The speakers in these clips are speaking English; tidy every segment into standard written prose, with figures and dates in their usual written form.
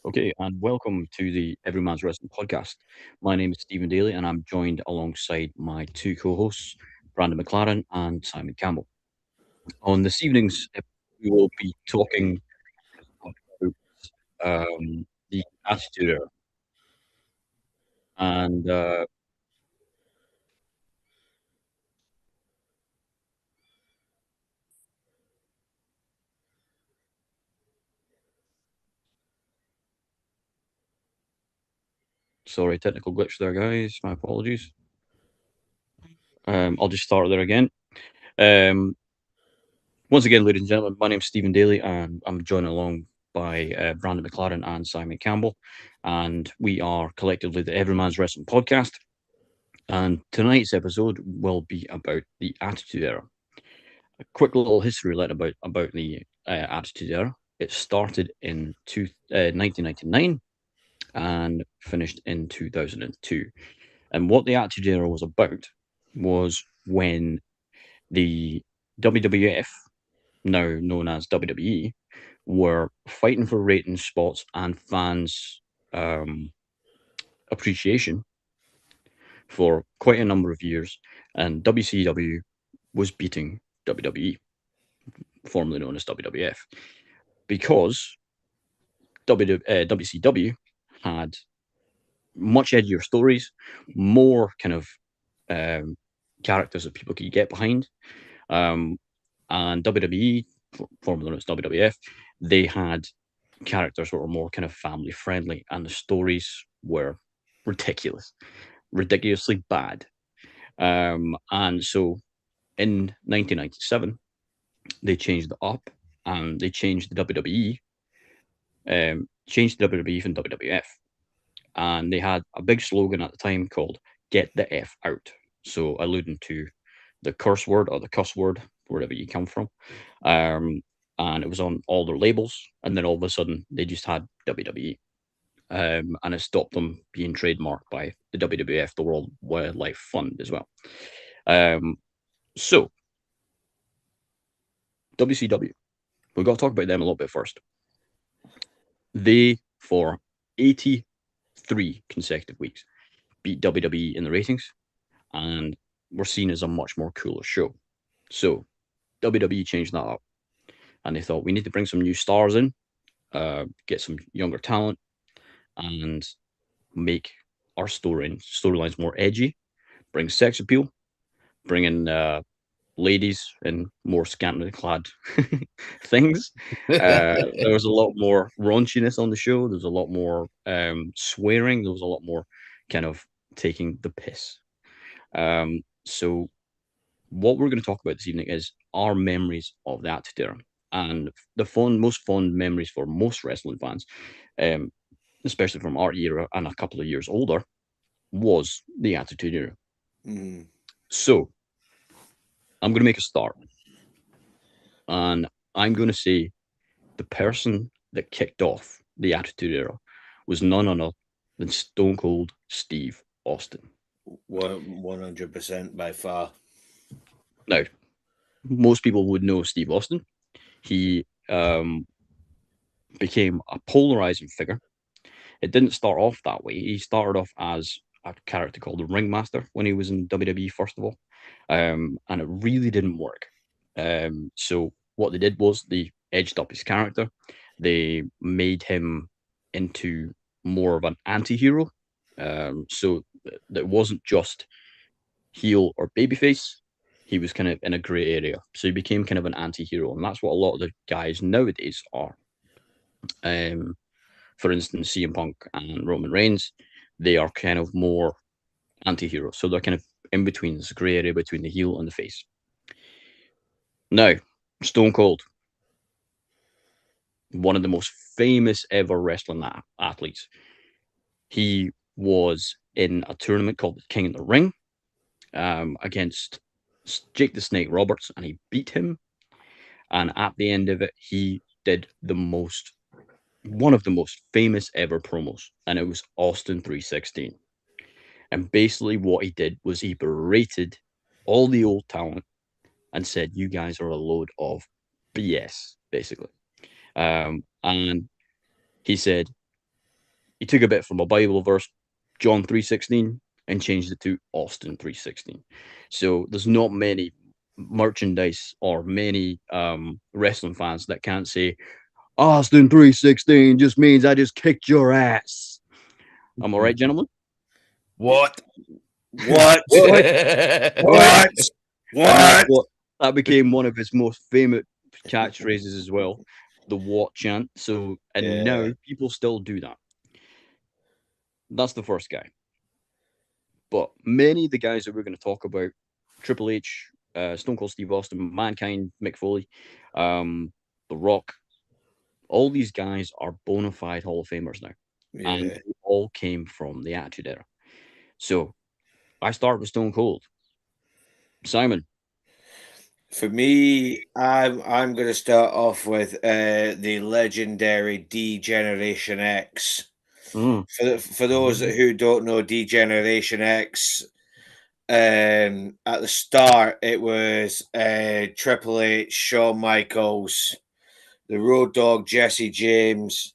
Okay, and welcome to the Everyman's Wrestling podcast. My name is Stephen Daly, and I'm joined alongside my two co-hosts, Brandon McLaren and Simon Campbell. On this evening's episode, we will be talking about the Attitude Era. And sorry, technical glitch there, guys. My apologies. I'll just start there again. Um, Once again, ladies and gentlemen, my name is Stephen Daly, and I'm joined along by Brandon McLaren and Simon Campbell, and we are collectively the Everyman's Wrestling podcast. And tonight's episode will be about the Attitude Era. A quick little history about the Attitude Era. It started in 1999 and finished in 2002. And what the Attitude Era was about was when the WWF, now known as WWE, were fighting for rating spots and fans' um, appreciation for quite a number of years, and WCW was beating WWE, formerly known as WWF, because WCW had much edgier stories, more kind of um, characters that people could get behind, um, and WWE, formerly known as WWF, they had characters that were more kind of family friendly, and the stories were ridiculous, ridiculously bad. And so in 1997, they changed it up and they changed the WWE, changed the WWE from WWF. And they had a big slogan at the time called "Get the F Out." So alluding to the curse word or the cuss word, wherever you come from. Um, and it was on all their labels. And then all of a sudden, they just had WWE. And it stopped them being trademarked by the WWF, the World Wildlife Fund, as well. Um, so, WCW, we've got to talk about them a little bit first. They, for 83 consecutive weeks, beat WWE in the ratings and were seen as a much more cooler show. So, WWE changed that up and they thought we need to bring some new stars in, get some younger talent, and make our storylines more edgy, bring sex appeal, bring in ladies in more scantily clad things. There was a lot more raunchiness on the show. There was a lot more swearing. There was a lot more kind of taking the piss. So, what we're going to talk about this evening is our memories of the Attitude Era. And the most fond memories for most wrestling fans, um, especially from our era and a couple of years older, was the Attitude Era. Mm. So, I'm going to make a start. And I'm going to say the person that kicked off the Attitude Era was none other than Stone Cold Steve Austin. 100% by far. Now, most people would know Steve Austin. He became a polarizing figure. It didn't start off that way. He started off as a character called the Ringmaster when he was in WWE, first of all, and it really didn't work. So what they did was they edged up his character. They made him into more of an anti-hero. So that wasn't just heel or babyface. He was kind of in a gray area. So he became kind of an anti-hero. And that's what a lot of the guys nowadays are. Um, for instance, CM Punk and Roman Reigns, they are kind of more anti-heroes. So they're kind of in between this gray area between the heel and the face. Now, Stone Cold, one of the most famous ever wrestling athletes. He was in a tournament called the King of the Ring against Jake the Snake Roberts, and he beat him. And at the end of it, he did one of the most famous ever promos, and it was Austin 316. And basically, what he did was he berated all the old talent and said, "You guys are a load of BS," basically. And he said, He took a bit from a Bible verse, John 3:16, and changed it to Austin 3:16. So there's not many merchandise or many wrestling fans that can't say Austin 3:16 just means I just kicked your ass. Am I right, gentlemen? What? What? What? What? What? And that's What? what that became one of his most famous catchphrases as well, the what chant. So and now Yeah. people still do that. That's the first guy. But many of the guys that we're going to talk about, Triple H, Stone Cold Steve Austin, Mankind, Mick Foley, The Rock, all these guys are bona fide Hall of Famers now, and Yeah. they all came from the Attitude Era. So I start with Stone Cold. Simon. For me, I'm going to start off with the legendary D Generation X. Mm, For those who don't know D Generation X, at the start it was Triple H, Shawn Michaels, the Road Dogg Jesse James,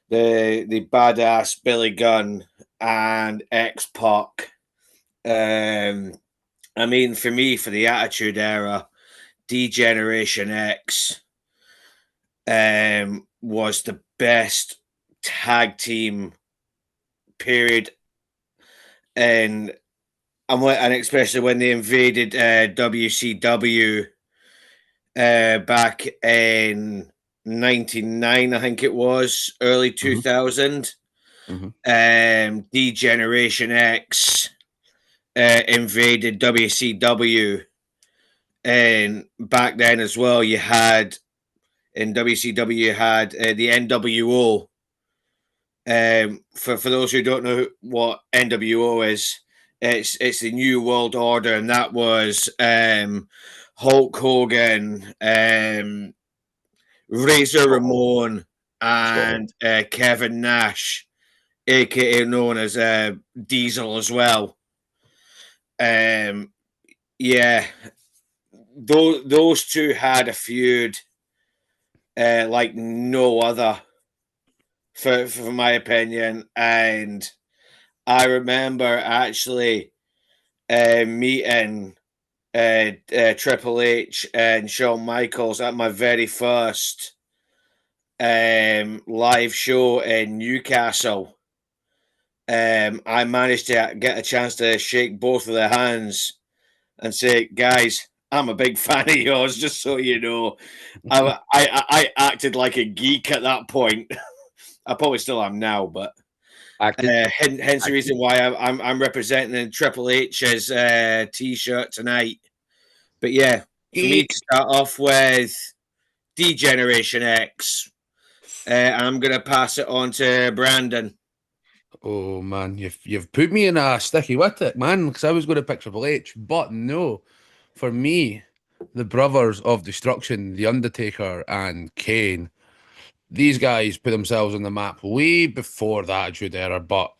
the badass Billy Gunn, and X Pac. I mean, for me, for the Attitude Era, D Generation X was the best tag team period, and and especially when they invaded WCW back in '99, I think it was early mm-hmm, 2000. mm-hmm. D Generation X invaded WCW, and back then as well, you had in WCW you had the NWO. For those who don't know what NWO is, it's the New World Order, and that was Hulk Hogan, Razor Scott Hall. Ramon, Scott Hall. and Kevin Nash, aka known as Diesel as well. Um, yeah, those two had a feud like no other, for my opinion, and I remember actually meeting Triple H and Shawn Michaels at my very first live show in Newcastle. I managed to get a chance to shake both of their hands and say, "Guys, I'm a big fan of yours." Just so you know, I acted like a geek at that point. I probably still am now, but Acted. hence the Acted. reason why I'm representing Triple H's t-shirt tonight. But yeah, for me to Geek. start off with D Generation X, I'm gonna pass it on to Brandon. Oh man, you've put me in a sticky wicket, man, because I was going to pick Triple H, but no. For me, the Brothers of Destruction, The Undertaker and Kane, these guys put themselves on the map way before the Attitude Era, but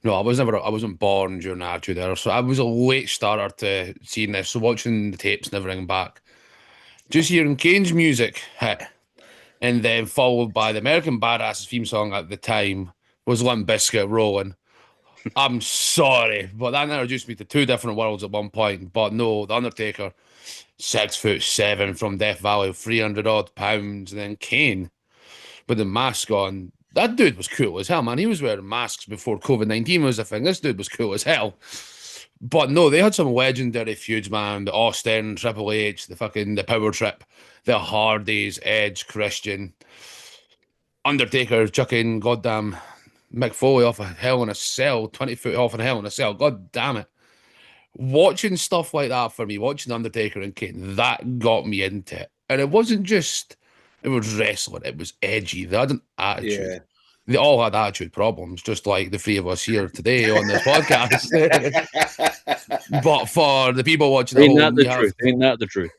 no, I wasn't born during the Attitude Era, so I was a late starter to seeing this, so watching the tapes and everything back. Just hearing Kane's music hit, and then followed by the American Badass theme song at the time was Limp Bizkit rolling. I'm sorry, but that introduced me to two different worlds at one point. But no, The Undertaker, 6'7" from Death Valley, 300 odd pounds, and then Kane with the mask on. That dude was cool as hell, man. He was wearing masks before COVID-19 was a thing. This dude was cool as hell. But no, they had some legendary feuds, man. The Austin, Triple H, the Power Trip, the Hardys, Edge, Christian, Undertaker chucking goddamn Mick Foley off a Hell in a Cell, 20 foot off in Hell in a Cell. God damn it. Watching stuff like that for me, watching Undertaker and Kane, that got me into it. And it wasn't just, it was wrestling, it was edgy. They had an attitude. Yeah. They all had attitude problems, just like the three of us here today on this podcast. But for the people watching at Ain't that home, we the have truth? Ain't that the truth?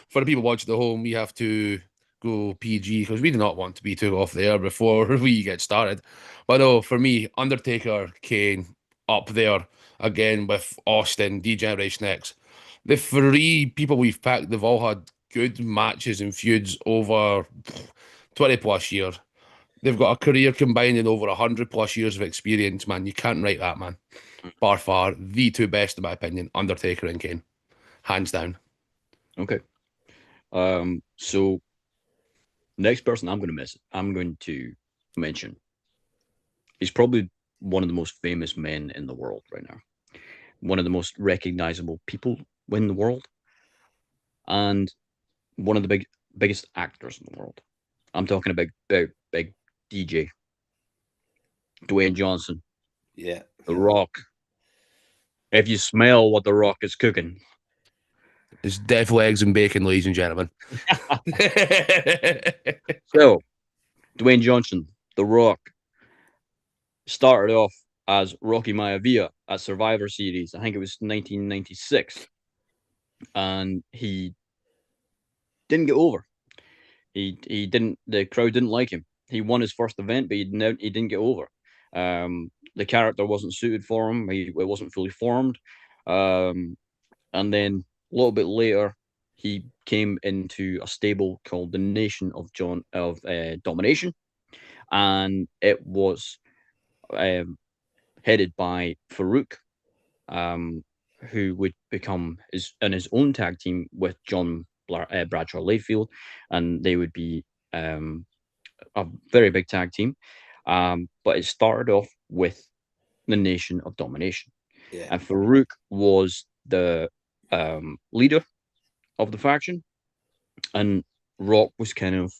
for the people watching at home, we have to go PG because we do not want to be too off the air before we get started. But no, for me, Undertaker, Kane, up there again with Austin, D-Generation X. The three people we've picked, they've all had good matches and feuds over 20 plus years. They've got a career combining over 100+ years of experience, man. You can't write that, man. Bar far, the two best, in my opinion, Undertaker and Kane. Hands down. Okay. So next person I'm going to mention is probably one of the most famous men in the world right now. One of the most recognizable people in the world, and one of the biggest actors in the world. I'm talking about big DJ Dwayne Johnson, Yeah. The Rock. If you smell what The Rock is cooking, It's death, legs, and bacon, ladies and gentlemen. so Dwayne Johnson, The Rock, started off as Rocky Maivia at Survivor Series. I think it was 1996, and he didn't get over. He didn't. The crowd didn't like him. He won his first event, but he didn't get over. The character wasn't suited for him. It wasn't fully formed. Um, and then a little bit later, he came into a stable called the Nation of Domination, and it was um, headed by Farouk, um, who would become his own tag team with Bradshaw Layfield, and they would be um, a very big tag team. But it started off with the Nation of Domination, Yeah. and Farouk was the leader of the faction, and Rock was kind of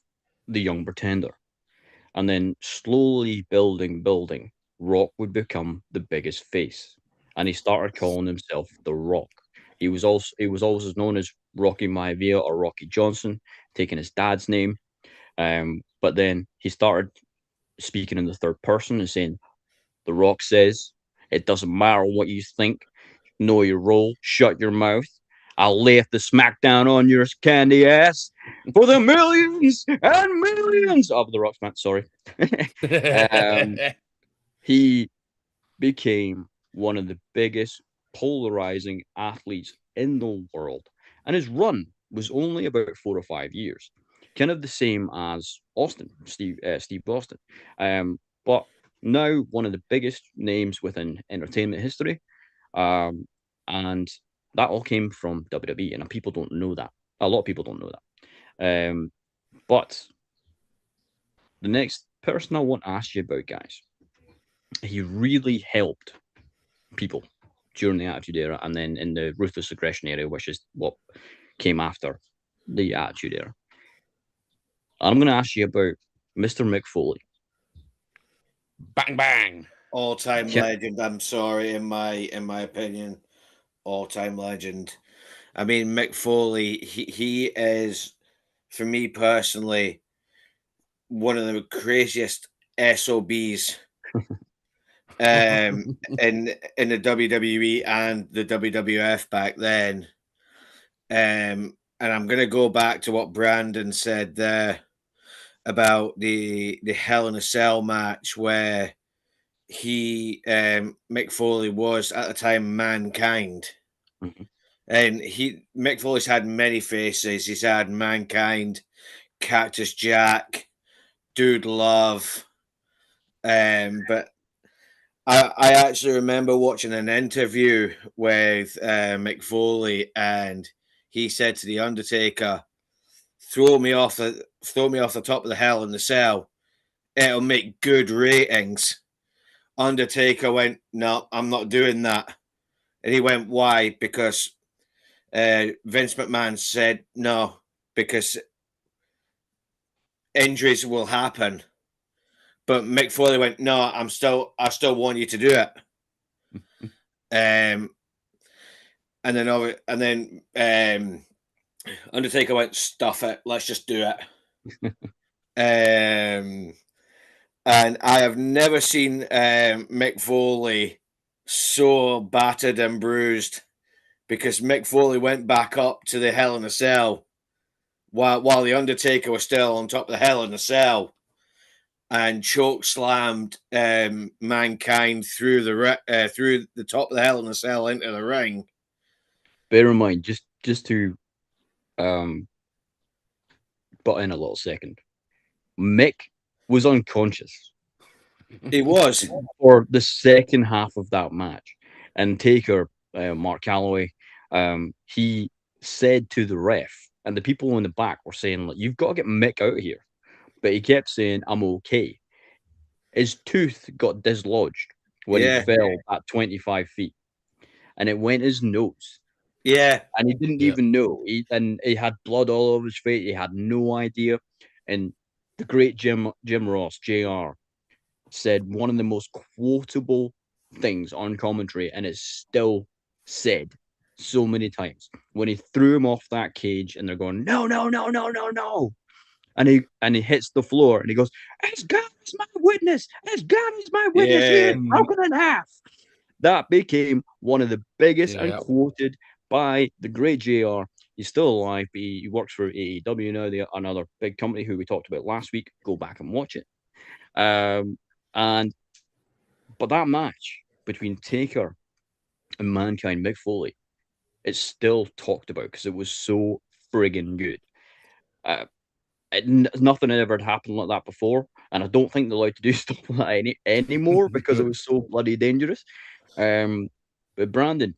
the young pretender. And then slowly building, Rock would become the biggest face, and he started calling himself the Rock. He was also known as Rocky Maivia or Rocky Johnson, taking his dad's name. But then he started speaking in the third person and saying, "The Rock says it doesn't matter what you think. Know your role. Shut your mouth. I'll lay the smackdown on your candy ass for the millions and millions of the Rock's man." Sorry. um, he became one of the biggest polarizing athletes in the world, and his run was only about 4 or 5 years, kind of the same as Steve Austin, but now one of the biggest names within entertainment history, um, and that all came from WWE, and people don't know that. A lot of people don't know that. But the next person I want to ask you about, guys, he really helped people during the Attitude Era, and then in the Ruthless Aggression era, which is what came after the Attitude Era. I'm going to ask you about Mr. Mick Foley. Bang, bang. All-time Yeah. legend. I'm sorry, in my opinion, all-time legend. I mean, Mick Foley. He is, for me personally, one of the craziest SOBs in the WWE and the WWF back then. And I'm going to go back to what Brandon said there about the Hell in a Cell match where Mick Foley was at the time Mankind. Mhm. And Mick Foley's had many faces. He's had Mankind, Cactus Jack, Dude Love. But I actually remember watching an interview with Mick Foley, and he said to the Undertaker, throw me off the top of the Hell in the Cell. It'll make good ratings." Undertaker went, "No, I'm not doing that." And he went, "Why?" Because Vince McMahon said no, because injuries will happen. But Mick Foley went, "No, I still want you to do it." Um, and then Undertaker went, "Stuff it, let's just do it." And I have never seen Mick Foley so battered and bruised, because Mick Foley went back up to the Hell in a Cell while the Undertaker was still on top of the Hell in a Cell, and choke slammed Mankind through the top of the Hell in a Cell into the ring. Bear in mind, just to um, butt in a little second, Mick was unconscious He was. for the second half of that match. And Taker, Mark Calloway, he said to the ref, and the people in the back were saying, like, you've got to get Mick out of here. But he kept saying, I'm okay. His tooth got dislodged when he Yeah. fell at 25 feet, and it went his nose. Yeah. And he didn't Yeah. even know. He had blood all over his face. He had no idea. And the great Jim Ross, JR, said one of the most quotable things on commentary, and it's still said so many times when he threw him off that cage, and they're going, no, no, no, no, no, no, and he hits the floor, and he goes, "As God is my witness, as God is my witness, he Yeah. is broken in half." That became one of the biggest and Yeah. quoted by the great JR. He's still alive. He works for AEW now, another big company who we talked about last week. Go back and watch it. And but that match between Taker and Mankind, Mick Foley, it's still talked about because it was so friggin' good. Uh, Nothing had ever happened like that before, and I don't think they're allowed to do stuff like that anymore because it was so bloody dangerous. But Brandon,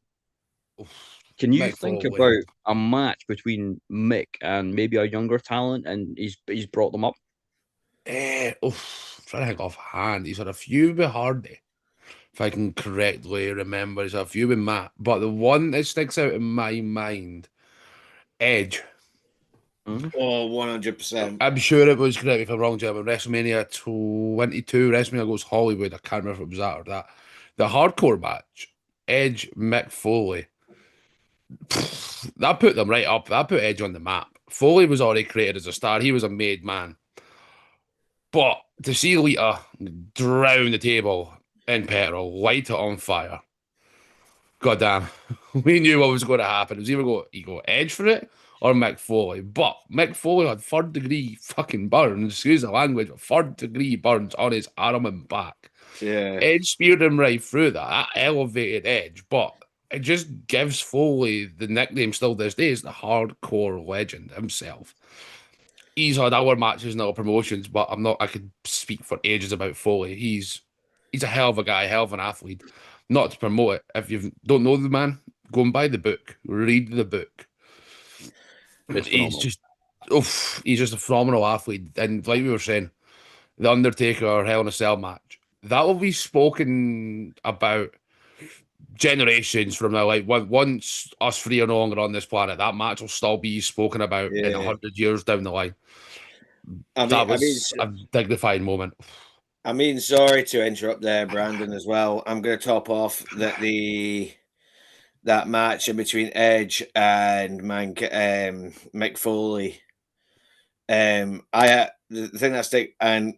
can you Mick think Foley. about a match between Mick and maybe a younger talent, and he's brought them up? Trying to think offhand. He's had a few with Hardy, if I can correctly remember. He's had a few with Matt. But the one that sticks out in my mind, Edge. Mm-hmm. Oh, 100%. I'm sure it was, correct me if I'm wrong, Jim, WrestleMania 22, WrestleMania goes Hollywood. I can't remember if it was that or that. The hardcore match, Edge, Mick Foley. That put them right up. That put Edge on the map. Foley was already created as a star. He was a made man. But to see Lita drown the table in petrol, light it on fire, goddamn, we knew what was going to happen. It was either go Edge for it or Mick Foley. But Mick Foley had third degree fucking burns, excuse the language, but third degree burns on his arm and back. Yeah. Edge speared him right through that. That elevated Edge, but it just gives Foley the nickname still this day is the hardcore legend himself. He's had our matches in other promotions, but I could speak for ages about Foley. He's a hell of a guy, hell of an athlete. Not to promote it. If you don't know the man, go and buy the book. Read the book. It's He's phenomenal. just he's just a phenomenal athlete. And like we were saying, the Undertaker Hell in a Cell match. That will be spoken about generations from now. Like once us three are no longer on this planet, that match will still be spoken about in Yeah. 100 years down the line. I mean, That I mean, was a dignifying moment. sorry to interrupt there, Brandon, as well. I'm going to top off that match in between Edge and Mick Foley. The thing that stick and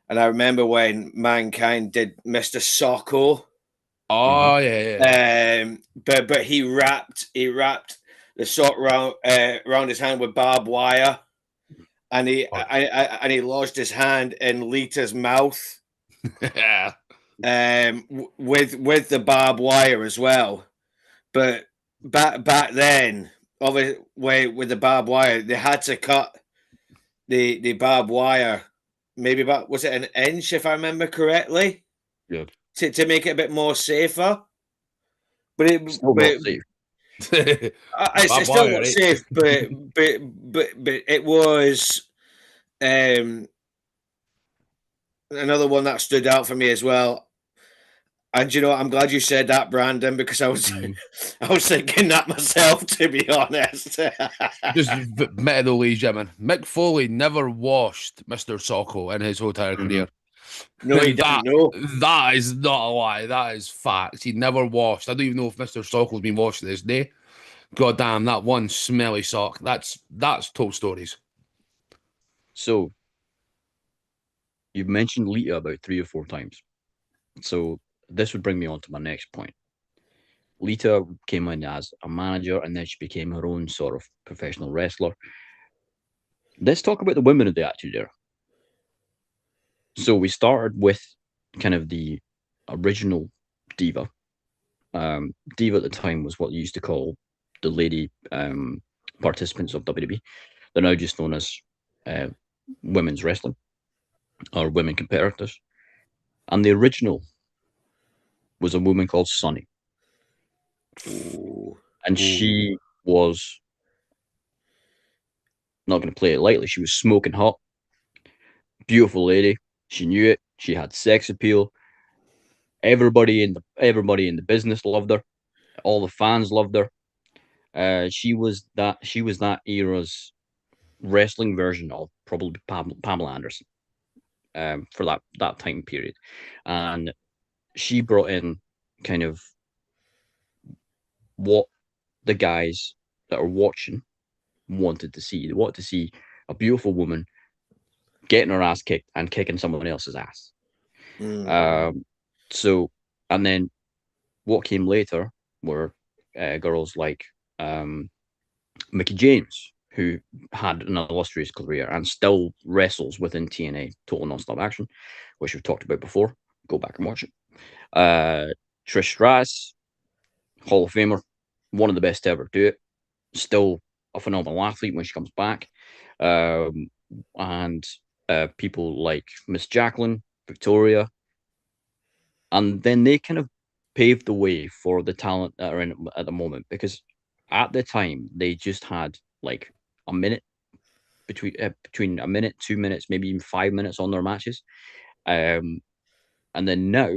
I remember when Mankind did Mr. Socko. Oh yeah. But he wrapped the sock round his hand with barbed wire, and he lodged his hand in Lita's mouth. Yeah. With the barbed wire as well. But back then, obviously, with the barbed wire, they had to cut the barbed wire maybe about, was it an inch if I remember correctly? Yeah. To make it a bit more safer. But Still not safe. it's still not safe, but it was another one that stood out for me as well. And you know, I'm glad you said that, Brandon, because I was I was thinking that myself, to be honest. Just admitted the Gemma. Mick Foley never washed Mr. Socko in his entire career. No, he didn't. No, that is not a lie. That is facts. He never washed. I don't even know if Mr. Socko's been washed to this day. God damn, that one smelly sock. That's told stories. So you've mentioned Lita about 3 or 4 times. So this would bring me on to my next point. Lita came in as a manager, and then she became her own sort of professional wrestler. Let's talk about the women of the Attitude Era. So we started with kind of the original diva. Diva at the time was what you used to call the lady participants of WWE. They're now just known as women's wrestling. or women competitors. And the original was a woman called Sunny. Ooh. And she was not going to play it lightly. She was smoking hot, beautiful lady. She knew it. She had sex appeal. Everybody in the business loved her. All the fans loved her. She was that era's wrestling version of probably Pamela Anderson, for that time period, and she brought in kind of what the guys that are watching wanted to see. They wanted to see a beautiful woman getting her ass kicked and kicking someone else's ass. So, and then what came later were girls like Mickey James, who had an illustrious career and still wrestles within TNA, Total Nonstop Action, which we've talked about before. Go back and watch it. Trish Stratus, Hall of Famer, one of the best to ever do it. Still a phenomenal athlete when she comes back. And people like Miss Jacqueline, Victoria, and then they kind of paved the way for the talent that are in at the moment, because at the time they just had like a minute between a minute, 2 minutes, maybe even 5 minutes on their matches. And then now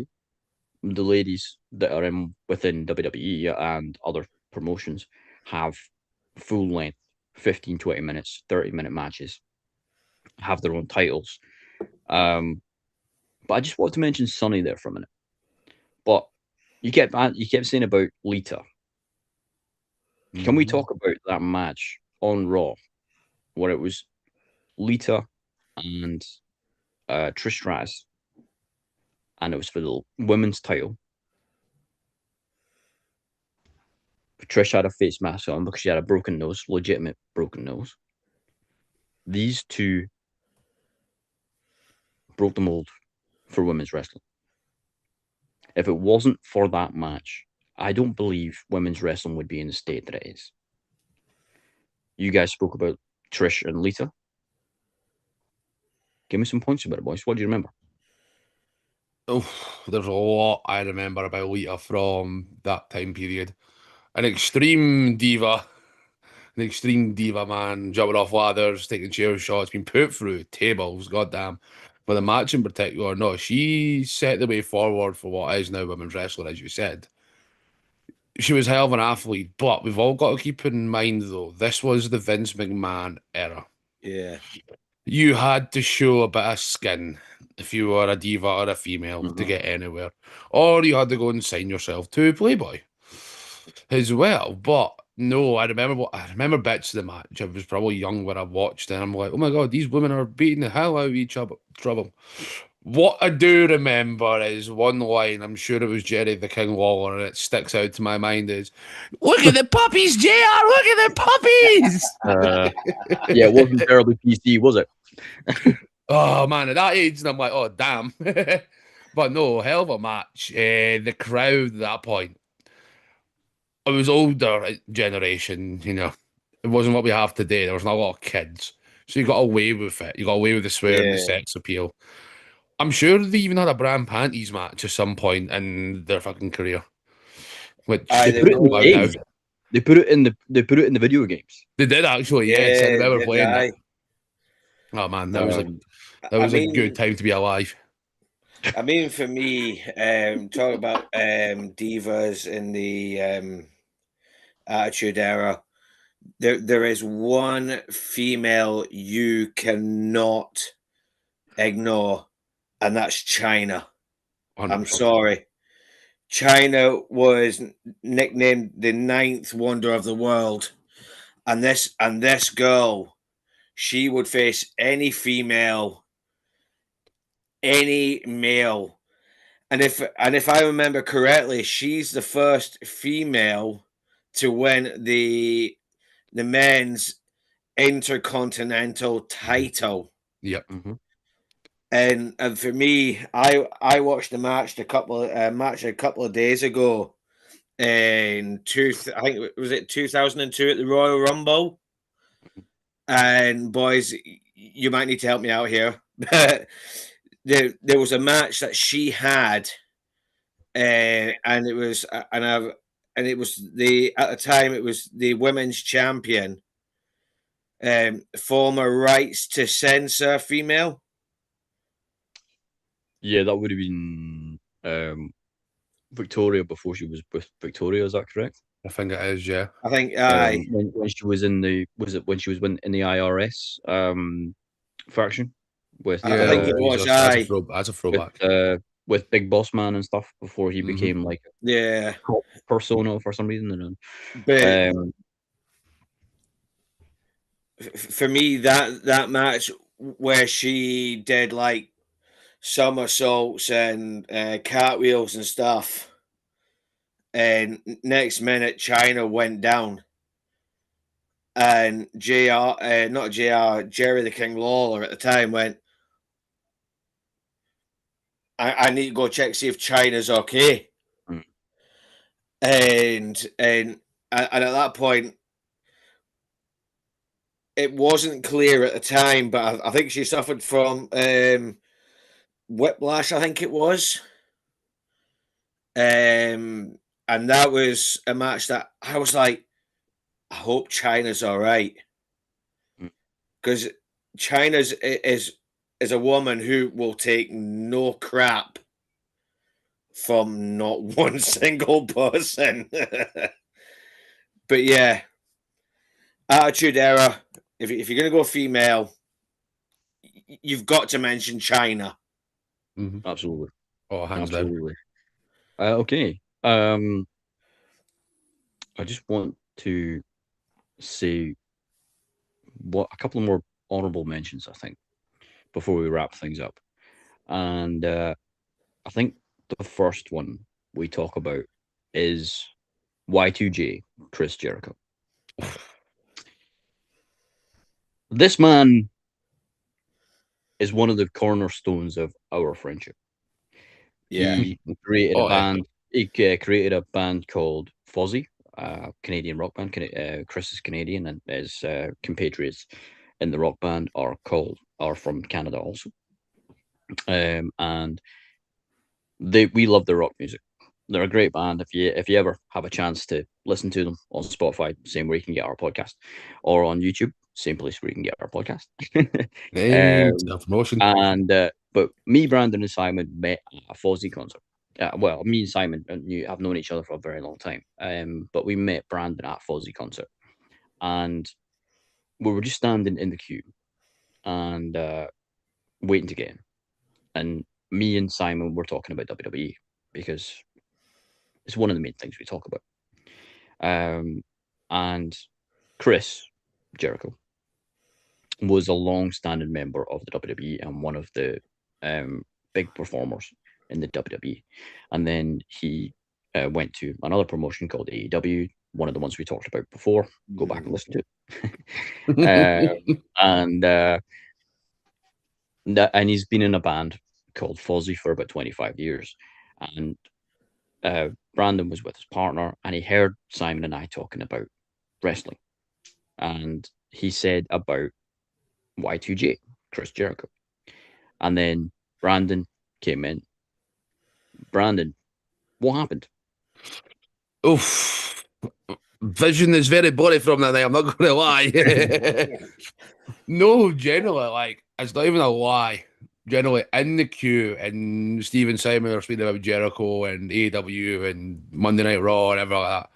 the ladies that are in within WWE and other promotions have full length 15, 20 minutes, 30-minute matches, have their own titles. But I just wanted to mention Sunny there for a minute. But you kept saying about Lita. Can we talk about that match on Raw where it was Lita and Trish Stratus, and it was for the women's title? Trish had a face mask on because she had a broken nose, legitimate broken nose. These two broke the mold for women's wrestling. If it wasn't for that match, I don't believe women's wrestling would be in the state that it is. You guys spoke about Trish and Lita. Give me some points about it, boys. What do you remember? Oh, there's a lot I remember about Lita from that time period. An extreme diva, an extreme diva, man, jumping off ladders, taking chair shots, being put through tables, goddamn. But the match in particular, no, she set the way forward for what is now women's wrestling, as you said. She was hell of an athlete, but we've all got to keep in mind, though, this was the Vince McMahon era. Yeah. You had to show a bit of skin if you were a diva or a female to get anywhere, or you had to go and sign yourself to Playboy as well. But no, I remember bits of the match. I was probably young when I watched it, and I'm like, oh my god, these women are beating the hell out of each other. Trouble. What I do remember is one line. I'm sure it was Jerry the King Lawler, and it sticks out to my mind is, "Look at the puppies, JR. Look at the puppies." Yeah, it wasn't terribly PC, was it? Oh man, at that age, and I'm like, oh damn. But no, hell of a match. The crowd at that point, it was older generation, you know. It wasn't what we have today. There was not a lot of kids. So you got away with it. You got away with the swearing, the Yeah. sex appeal. I'm sure they even had a brand panties match at some point in their fucking career. Which They They put it in the were. now. games. They put it in the video games. They did actually, yes. I Yeah, remember did playing that. I? Oh man, Um, that I was a good mean, time to be alive. for me, talk about divas in the Attitude Era. There is one female you cannot ignore, and that's China. I'm 100%. sorry. China was nicknamed the ninth wonder of the world, and this girl, she would face any female, any male, and if I remember correctly, she's the first female to win the men's intercontinental title. Yep. mhm. And for me, I watched the match a couple of days ago in I think was it 2002 at the Royal Rumble. And boys, you might need to help me out here there was a match that she had, and it was and it was the at the time it was the women's champion, former rights to censor female. Yeah, that would have been Victoria before she was with Victoria. Is that correct? I think it is, yeah. I think aye. When she was in the when she was in the IRS faction with I think it was aye. That's a throwback. with Big Boss Man and stuff before he Mhm. became like Yeah, a cop persona for some reason. And but um, for me, that match where she did like somersaults and cartwheels and stuff, and next minute China went down, and not Jr. Jerry the King Lawler at the time went, I need to go check see if China's okay, mm, and at that point it wasn't clear at the time, but I think she suffered from whiplash. I think it was, and that was a match that I was like, I hope China's all right, mm, because China's is a woman who will take no crap from not one single person. But yeah, Attitude Era. If you're gonna go female, you've got to mention China. Mhm. absolutely, Oh, hands down. absolutely. Okay. I just want to say what a couple of more honorable mentions, I think, before we wrap things up. And I think the first one we talk about is Y2J, Chris Jericho. This man is one of the cornerstones of our friendship. Yeah. He created a Oh, yeah. band. He created a band called Fozzy, Canadian rock band. Chris is Canadian, and his compatriots in the rock band are from Canada also. And we love their rock music. They're a great band. If you ever have a chance to listen to them on Spotify, same where you can get our podcast, or on YouTube, same place where you can get our podcast. Hey, um, self-promotion. and but me, Brandon, and Simon met at a Fozzy concert. Well, me and Simon have known each other for a very long time. But we met Brandon at a Fozzy concert, and we were just standing in the queue and waiting to get in. And me and Simon were talking about WWE because it's one of the main things we talk about. And Chris Jericho was a long-standing member of the WWE and one of the big performers in the WWE. And then he went to another promotion called AEW, one of the ones we talked about before. Go back and listen to it. And he's been in a band called Fozzy for about 25 years. And Brandon was with his partner, and he heard Simon and I talking about wrestling. And he said about Y2J, Chris Jericho. And then Brandon came in. Brandon, what happened? Oof. Vision is very blurry from that night, I'm not going to lie. No, generally, like, it's not even a lie. Generally, in the queue, and Steve and Simon are speaking about Jericho and AEW and Monday Night Raw and everything like that.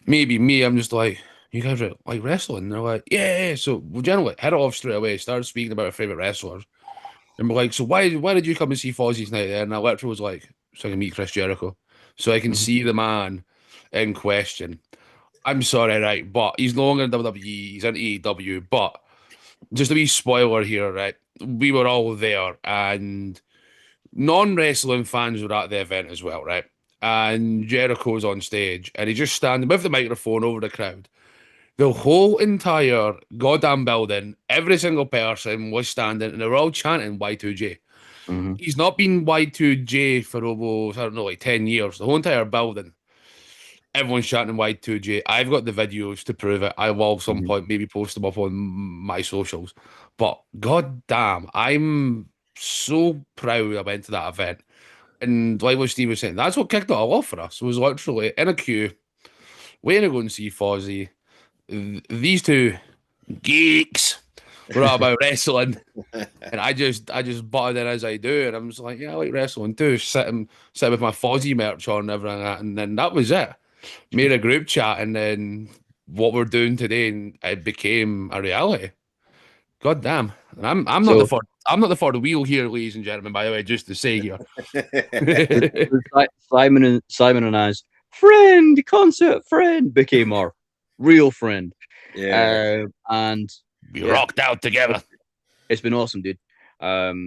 Maybe me, I'm just like, you guys are like wrestling? And they're like, yeah. So we generally hit it off straight away, started speaking about our favorite wrestlers. And we're like, so why did you come and see Fozzy tonight then? And I literally was like, so I can meet Chris Jericho. So I can see the man in question. I'm sorry, right? But he's no longer in WWE, he's in AEW. But just a wee spoiler here, right? We were all there, and non-wrestling fans were at the event as well, right? And Jericho's on stage, and he's just standing with the microphone over the crowd. The whole entire goddamn building, every single person was standing, and they were all chanting Y2J. Mm-hmm. He's not been Y2J for almost, I don't know, like 10 years. The whole entire building. Everyone's chanting Y2J. I've got the videos to prove it. I will at some Mhm. point maybe post them up on my socials. But god damn, I'm so proud I went to that event. And like what Steve was saying, that's what kicked it all off for us. Was literally in a queue, waiting to go and see Fozzy. These two geeks were all about wrestling. And I just butted in as I do, and I'm just like, yeah, I like wrestling too. Sitting with my Fozzy merch on and everything like that, and then that was it. Made a group chat, and then what we're doing today, and it became a reality. God damn. And I'm not the So third I'm not the third wheel here, ladies and gentlemen, by the way, just to say here. Simon and I's friend, concert friend, became our real friend. Yeah. And We yeah, rocked out together. it's been awesome, dude. But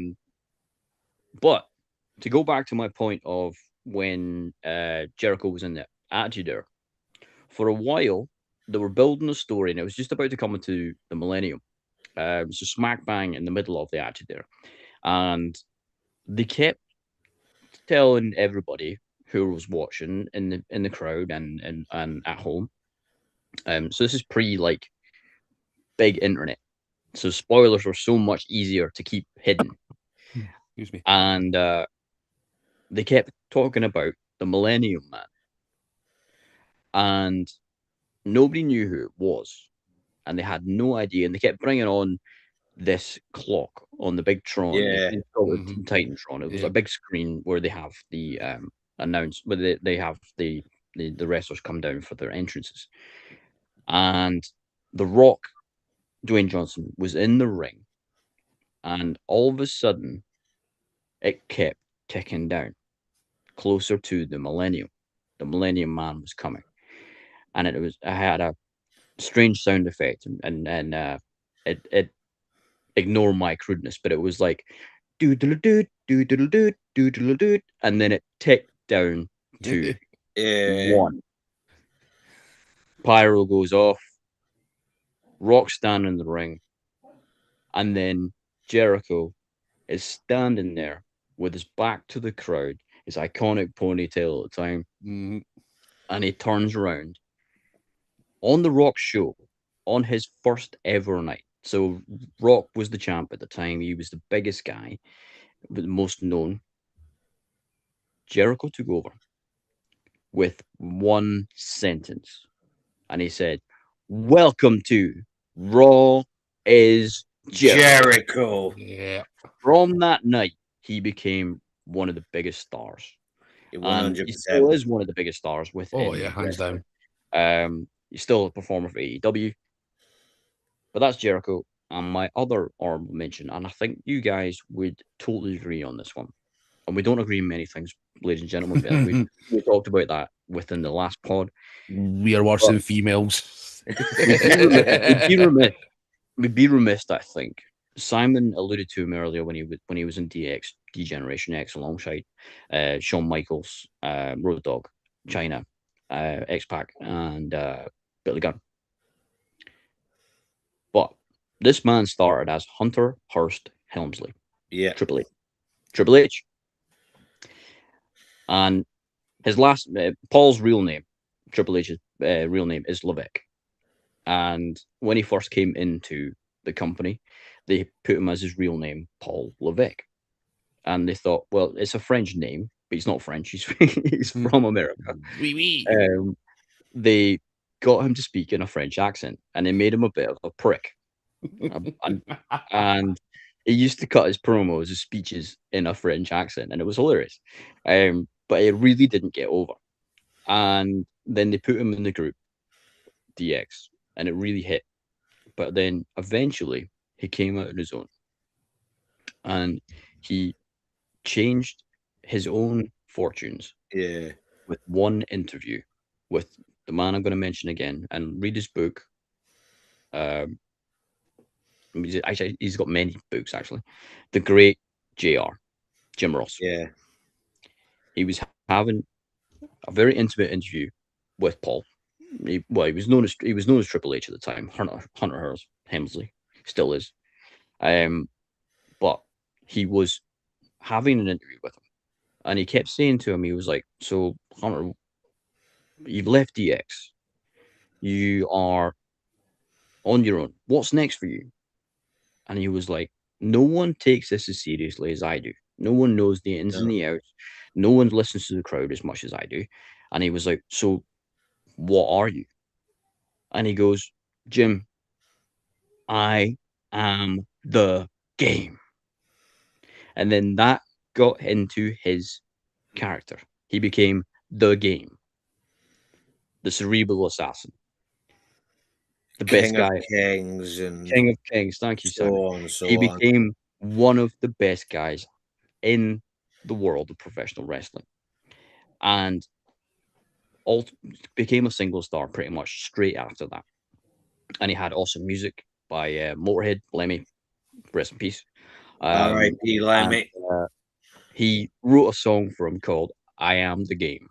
to go back to my point of when Jericho was in the Attitude Era, for a while they were building a story, and it was just about to come into the millennium. So smack bang in the middle of the Attitude Era, and they kept telling everybody who was watching in the crowd and at home. So this is pre like big internet. So spoilers were so much easier to keep hidden, Excuse me. and they kept talking about the Millennium Man, and nobody knew who it was, and they had no idea, and they kept bringing on this clock on the big Tron. Yeah. It's called the Mhm. Titantron. It was Yeah. a big screen where they have the where they have the wrestlers come down for their entrances. And The Rock, Dwayne Johnson, was in the ring, and all of a sudden it kept ticking down closer to the millennium. The Millennium Man was coming, and I had a strange sound effect, and it ignore my crudeness, but it was like do do do do do do do do do, and then it ticked down to Yeah. one. Pyro goes off. Rock standing in the ring, and then Jericho is standing there with his back to the crowd, his iconic ponytail at the time, Mhm. and he turns around on the Rock show on his first ever night. So Rock was the champ at the time. He was the biggest guy, the most known. Jericho took over with one sentence, and he said, "Welcome to Raw is Jericho." Jericho. Yeah. From that night, he became one of the biggest stars, and he still 100%. is one of the biggest stars Oh yeah, within hands wrestling. down. He's still a performer for AEW, but that's Jericho. And my other honorable mention, and I think you guys would totally agree on this one, and we don't agree on many things, ladies and gentlemen. We talked about that within the last pod, We are worse but than females. we'd be remiss. We'd be remiss. We'd be remiss. I think Simon alluded to him earlier when he was in DX Degeneration X alongside Shawn Michaels, Road Dogg, China, X Pac, and Billy Gunn. But this man started as Hunter Hearst Helmsley, Yeah. Triple H, Triple H, and his last Paul's real name, Triple H's real name is Levesque. And when he first came into the company, they put him as his real name, Paul Levesque. And they thought, well, it's a French name, but he's not French. He's from America. Wee wee. Um, they got him to speak in a French accent, and they made him a bit of a prick. And, and he used to cut his promos, his speeches in a French accent, and it was hilarious. But it really didn't get over. And then they put him in the group DX, and it really hit. But then eventually he came out on his own, and he changed his own fortunes Yeah. with one interview with the man I'm going to mention again, and read his book. Um, he's got many books actually. The Great Jr. Jim Ross. Yeah. He was having a very intimate interview with Paul. He was known as Triple H at the time. Hunter Hearst Helmsley still is. Um, but he was having an interview with him, and he kept saying to him, he was like, "So Hunter, You've left DX. You are on your own. What's next for you? And he was like, no one takes this as seriously as I do. No one knows the ins and No. the outs. No one listens to the crowd as much as I do. And he was like, so what are you? And he goes, Jim, I am the game. And then that got into his character. He became the game, the cerebral assassin, the best King of guy, Kings and king of kings. Thank you, so Simon. on and He so on. became one of the best guys in the world of professional wrestling, and all became a single star pretty much straight after that. And he had awesome music by Motorhead, Lemmy, rest in peace. R.I.P. And Lemmy. he wrote a song for him called "I Am the Game."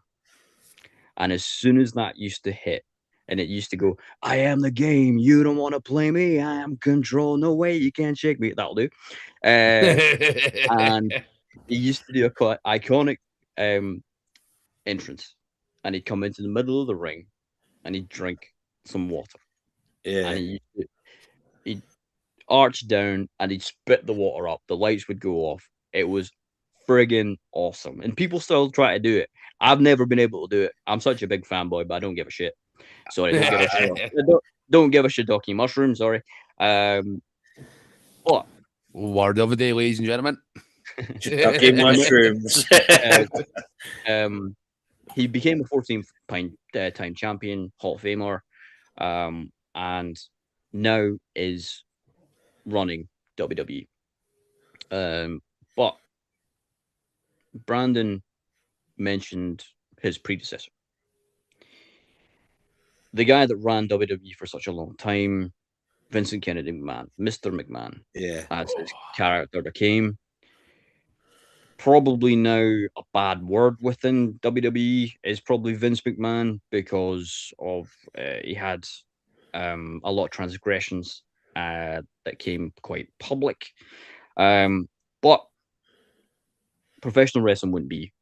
And as soon as that used to hit, and it used to go, "I am the game. You don't want to play me. I am control. No way you can't shake me." That'll do. And he used to do a quite iconic um, entrance, and he'd come into the middle of the ring, and he'd drink some water, and Yeah. he'd arch down, and he'd spit the water up. The lights would go off. It was friggin' awesome, and people still try to do it. I've never been able to do it. I'm such a big fanboy, but I don't give a shit. Sorry, don't give a shit. Don't give a shiitake mushroom. Sorry. But Word of the day, ladies and gentlemen. Shiitake mushrooms. uh, um, he became a 14th time champion, Hall of Famer, and now is running WWE. But Brandon mentioned his predecessor, the guy that ran WWE for such a long time, Vincent Kennedy McMahon, Mr. McMahon, Yeah. as his character became. Probably now a bad word within WWE is probably Vince McMahon because of he had a lot of transgressions that came quite public. But professional wrestling wouldn't be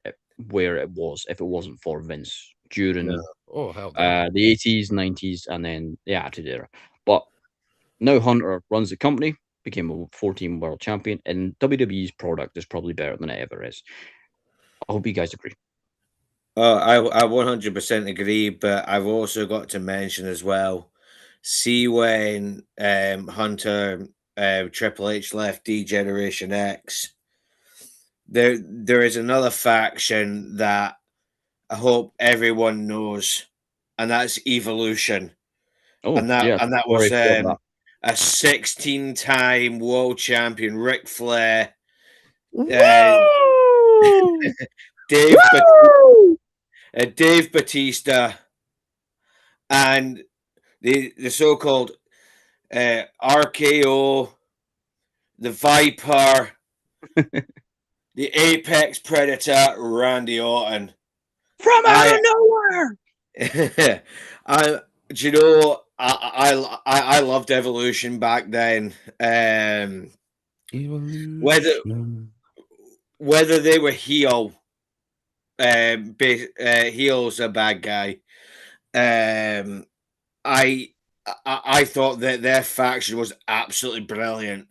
where it was if it wasn't for Vince No. during Oh, hell no. the 80s, 90s, and then the Attitude Era. But now Hunter runs the company, became a 14 world champion, and WWE's product is probably better than it ever is. I hope you guys agree. Oh, I 100% agree, but I've also got to mention as well. See when Hunter Triple H left D Generation X, there is another faction that I hope everyone knows, and that's Evolution. Oh, And that yeah. and that Sorry was for that. a 16-time world champion, Ric Flair, uh, Woo! Dave Bat- Woo! Dave Batista, and the so-called RKO, the Viper, the Apex Predator, Randy Orton. From out I, of nowhere. I, do you know, I loved Evolution back then. Whether Evolution. whether they were heel's a bad guy. Um, I, I thought that their faction was absolutely brilliant.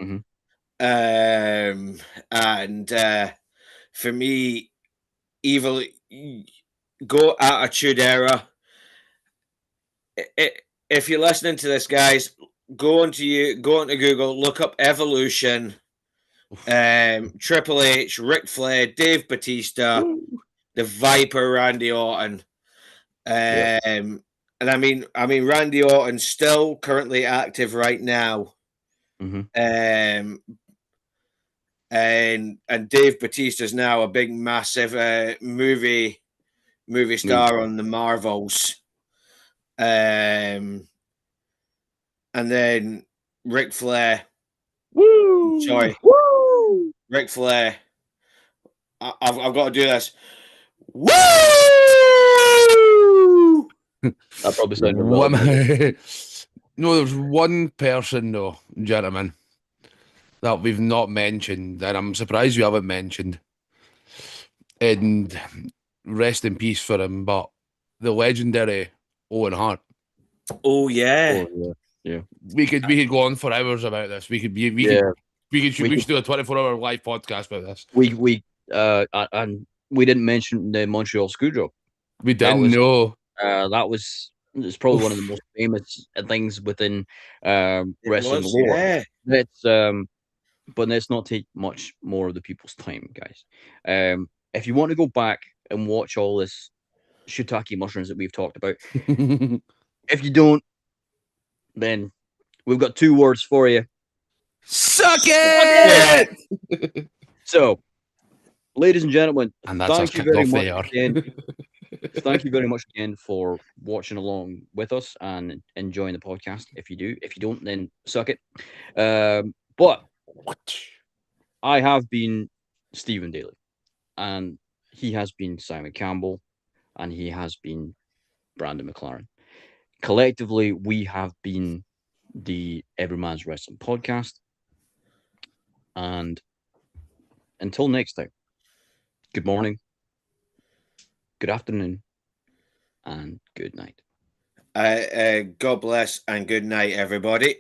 Mhm. And for me, evil go Attitude Era. If you're listening to this, guys, go onto Google, look up Evolution, Triple H, Ric Flair, Dave Batista, Woo! the Viper, Randy Orton. Yep. And I mean, Randy Orton's still currently active right now. Mhm. Um, and Dave Batista's now a big, massive movie Movie star star. on the Marvels. And then Ric Flair, Woo! sorry, Woo! Ric Flair. I've got to do this. Woo! That probably sounded really bad. Woman. No, there's one person though, gentlemen, that we've not mentioned, and I'm surprised we haven't mentioned. And rest in peace for him, but the legendary Owen Hart. Oh yeah. Oh, yeah. We could go on for hours about this. We Yeah. should do a 24-hour live podcast about this. And we didn't mention the Montreal Screwjob. We That didn't was know. it's probably one of the Oof. most famous things within It wrestling was, lore. yeah. Let's but let's not take much more of the people's time, guys. If you want to go back and watch all this shiitake mushrooms that we've talked about, if you don't, then we've got 2 words for you. Suck Yeah. it! So, ladies and gentlemen, And that's us thank you kicked very off much there. again. Thank you very much again for watching along with us and enjoying the podcast. If you do, if you don't, then suck it. But I have been Stephen Daly, and he has been Simon Campbell, and he has been Brandon McLaren. Collectively, we have been the Everyman's Wrestling podcast. And until next time, good morning, good afternoon, and good night. God bless and good night, everybody.